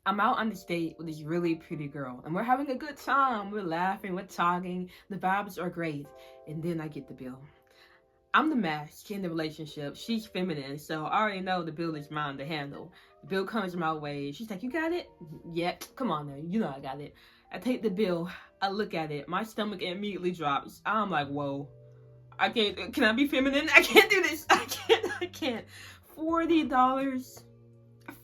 I'm out on this date with this really pretty girl, and we're having a good time. We're laughing, we're talking, the vibes are great. And then I get the bill. I'm the mask in the relationship. She's feminine, so I already know the bill is mine to handle. The bill comes my way. She's like, "You got it?" Yeah, come on now. You know I got it. I take the bill. I look at it. My stomach immediately drops. I'm like, whoa. I can't. Can I be feminine? I can't do this. I can't. $40.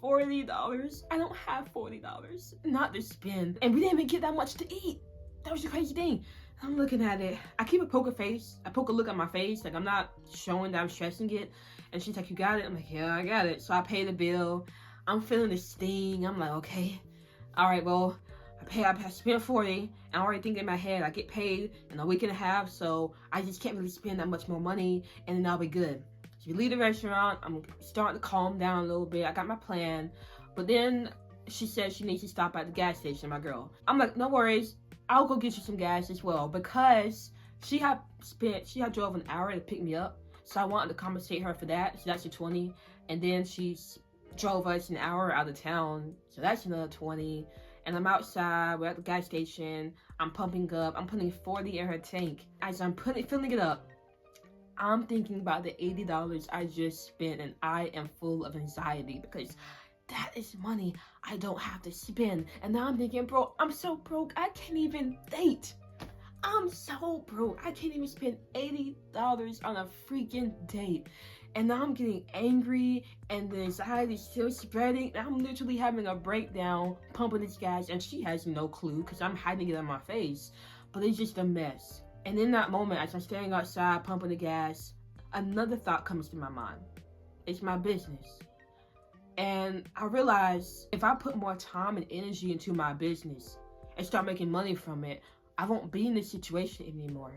$40. I don't have $40. Not to spend. And we didn't even get that much to eat. That was the crazy thing. I'm looking at it. I keep a poker face. I poke a look at my face. Like, I'm not showing that I'm stressing it. And she's like, "You got it?" I'm like, "Yeah, I got it." So I pay the bill. I'm feeling the sting. I'm like, okay. All right, well, I spent 40. And I'm already thinking in my head, I get paid in a week and a half. So I just can't really spend that much more money. And then I'll be good. So we leave the restaurant. I'm starting to calm down a little bit. I got my plan. But then she says she needs to stop at the gas station, my girl. I'm like, no worries. I'll go get you some gas as well, because she had drove an hour to pick me up, so I wanted to compensate her for that. So that's a 20, and then she drove us an hour out of town, so that's another 20. And I'm outside. We're at the gas station. I'm pumping up. I'm putting 40 in her tank. As I'm filling it up, I'm thinking about the $80 I just spent, and I am full of anxiety because that is money I don't have to spend. And now I'm thinking, bro, I'm so broke, I can't even date. I'm so broke, I can't even spend $80 on a freaking date. And now I'm getting angry, and the anxiety is still spreading. And I'm literally having a breakdown, pumping this gas, and she has no clue because I'm hiding it on my face. But it's just a mess. And in that moment, as I'm standing outside, pumping the gas, another thought comes to my mind. It's my business. And I realized if I put more time and energy into my business and start making money from it, I won't be in this situation anymore.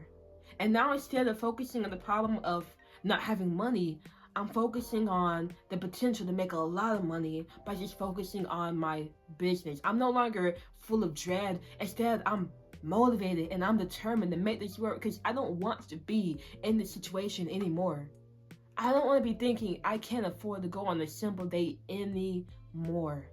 And now, instead of focusing on the problem of not having money, I'm focusing on the potential to make a lot of money by just focusing on my business. I'm no longer full of dread. Instead, I'm motivated and I'm determined to make this work because I don't want to be in this situation anymore. I don't want to be thinking I can't afford to go on a simple date anymore.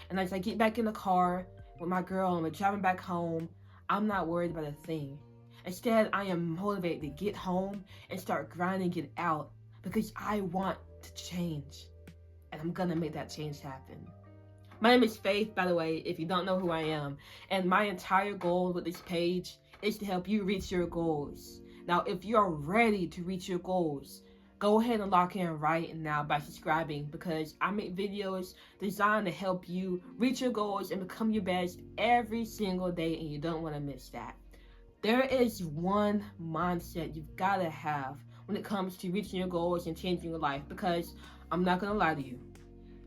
And as I get back in the car with my girl and we're driving back home, I'm not worried about a thing. Instead, I am motivated to get home and start grinding it out because I want to change. And I'm gonna make that change happen. My name is Faith, by the way, if you don't know who I am. And my entire goal with this page is to help you reach your goals. Now, if you're ready to reach your goals, go ahead and lock in right now by subscribing, because I make videos designed to help you reach your goals and become your best every single day, and you don't want to miss that. There is one mindset you've got to have when it comes to reaching your goals and changing your life, because I'm not going to lie to you.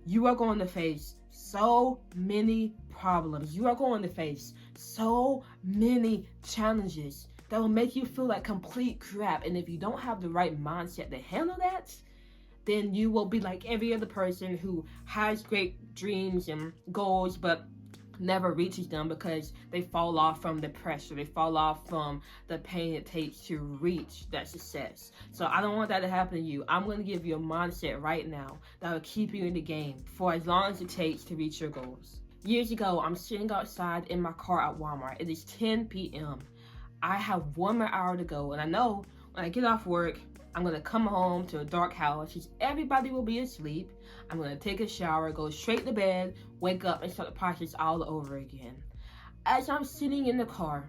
You are going to face so many problems. You are going to face so many challenges that will make you feel like complete crap. And if you don't have the right mindset to handle that, then you will be like every other person who has great dreams and goals but never reaches them because they fall off from the pressure. They fall off from the pain it takes to reach that success. So I don't want that to happen to you. I'm going to give you a mindset right now that will keep you in the game for as long as it takes to reach your goals. Years ago, I'm sitting outside in my car at Walmart. It is 10 p.m. I have 1 more hour to go, and I know when I get off work, I'm going to come home to a dark house because everybody will be asleep. I'm going to take a shower, go straight to bed, wake up, and start the process all over again. As I'm sitting in the car,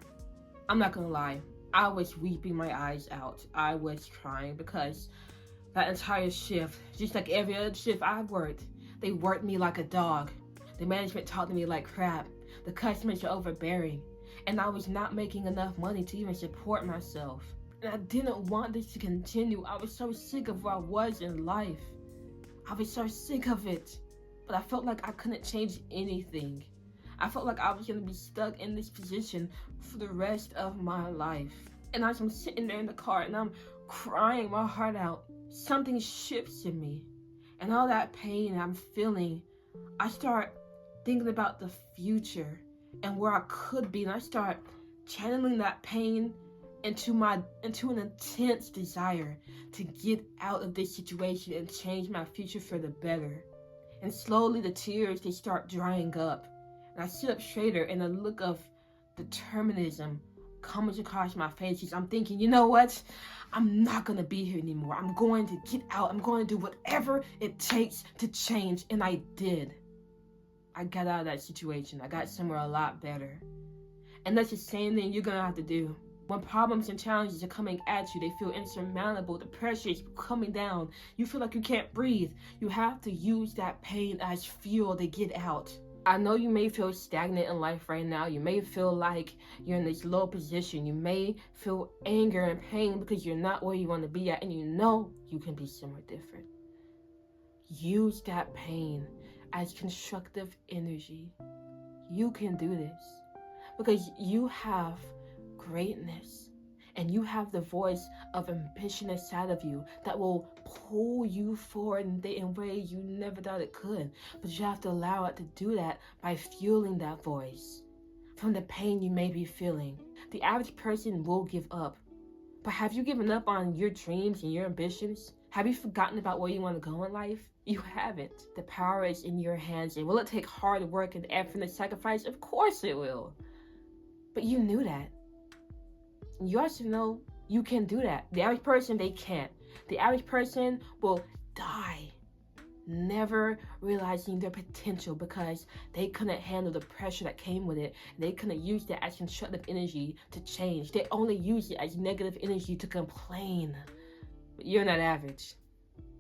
I'm not going to lie, I was weeping my eyes out. I was crying because that entire shift, just like every other shift I've worked, they worked me like a dog. The management talked to me like crap. The customers were overbearing. And I was not making enough money to even support myself. And I didn't want this to continue. I was so sick of where I was in life. I was so sick of it. But I felt like I couldn't change anything. I felt like I was going to be stuck in this position for the rest of my life. And as I'm sitting there in the car and I'm crying my heart out, something shifts in me. And all that pain I'm feeling, I start thinking about the future and where I could be, and I start channeling that pain into an intense desire to get out of this situation and change my future for the better. And slowly the tears, they start drying up, And I sit up straighter, and a look of determinism comes across my face. I'm thinking, you know what? I'm not gonna be here anymore. I'm going to get out. I'm going to do whatever it takes to change. And I did. I got out of that situation. I got somewhere a lot better. And that's the same thing you're gonna have to do. When problems and challenges are coming at you, they feel insurmountable. The pressure is coming down. You feel like you can't breathe. You have to use that pain as fuel to get out. I know you may feel stagnant in life right now. You may feel like you're in this low position. You may feel anger and pain because you're not where you want to be at, and you know you can be somewhere different. Use that pain as constructive energy. You can do this because you have greatness, and you have the voice of ambition inside of you that will pull you forward in ways you never thought it could. But you have to allow it to do that by fueling that voice from the pain you may be feeling. The average person will give up, but have you given up on your dreams and your ambitions? Have you forgotten about where you want to go in life? You haven't. The power is in your hands, and will it take hard work and effort and sacrifice? Of course it will. But you knew that. You also know you can do that. The average person, they can't. The average person will die never realizing their potential because they couldn't handle the pressure that came with it. They couldn't use that as constructive energy to change. They only use it as negative energy to complain. But you're not average.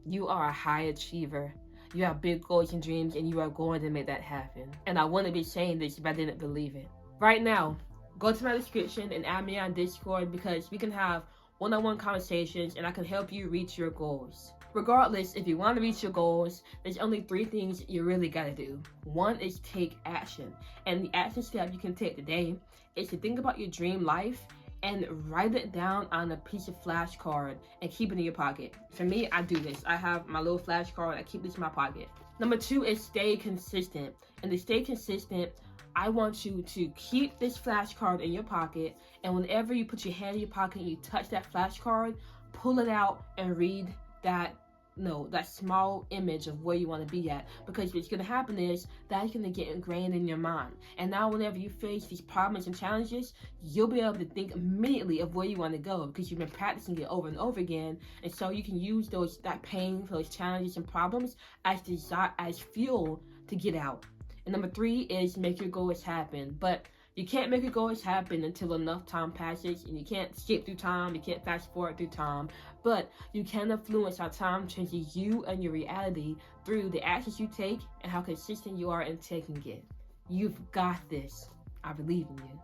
You are a high achiever. You have big goals and dreams, and you are going to make that happen. And I wouldn't be saying this if I didn't believe it. Right now, go to my description and add me on Discord because we can have one-on-one conversations and I can help you reach your goals. Regardless, if you want to reach your goals, there's only 3 things you really got to do. 1 is take action. And the action step you can take today is to think about your dream life and write it down on a piece of flashcard and keep it in your pocket. For me, I do this. I have my little flashcard. I keep this in my pocket. Number 2 is stay consistent. And to stay consistent, I want you to keep this flashcard in your pocket, and whenever you put your hand in your pocket and you touch that flashcard, pull it out and read that small image of where you want to be at. Because what's going to happen is that's going to get ingrained in your mind. And now whenever you face these problems and challenges, you'll be able to think immediately of where you want to go because you've been practicing it over and over again. And so you can use that pain, those challenges and problems as fuel to get out. And number 3 is make your goals happen. But you can't make your goals happen until enough time passes, and you can't skip through time, you can't fast forward through time, but you can influence how time changes you and your reality through the actions you take and how consistent you are in taking it. You've got this. I believe in you.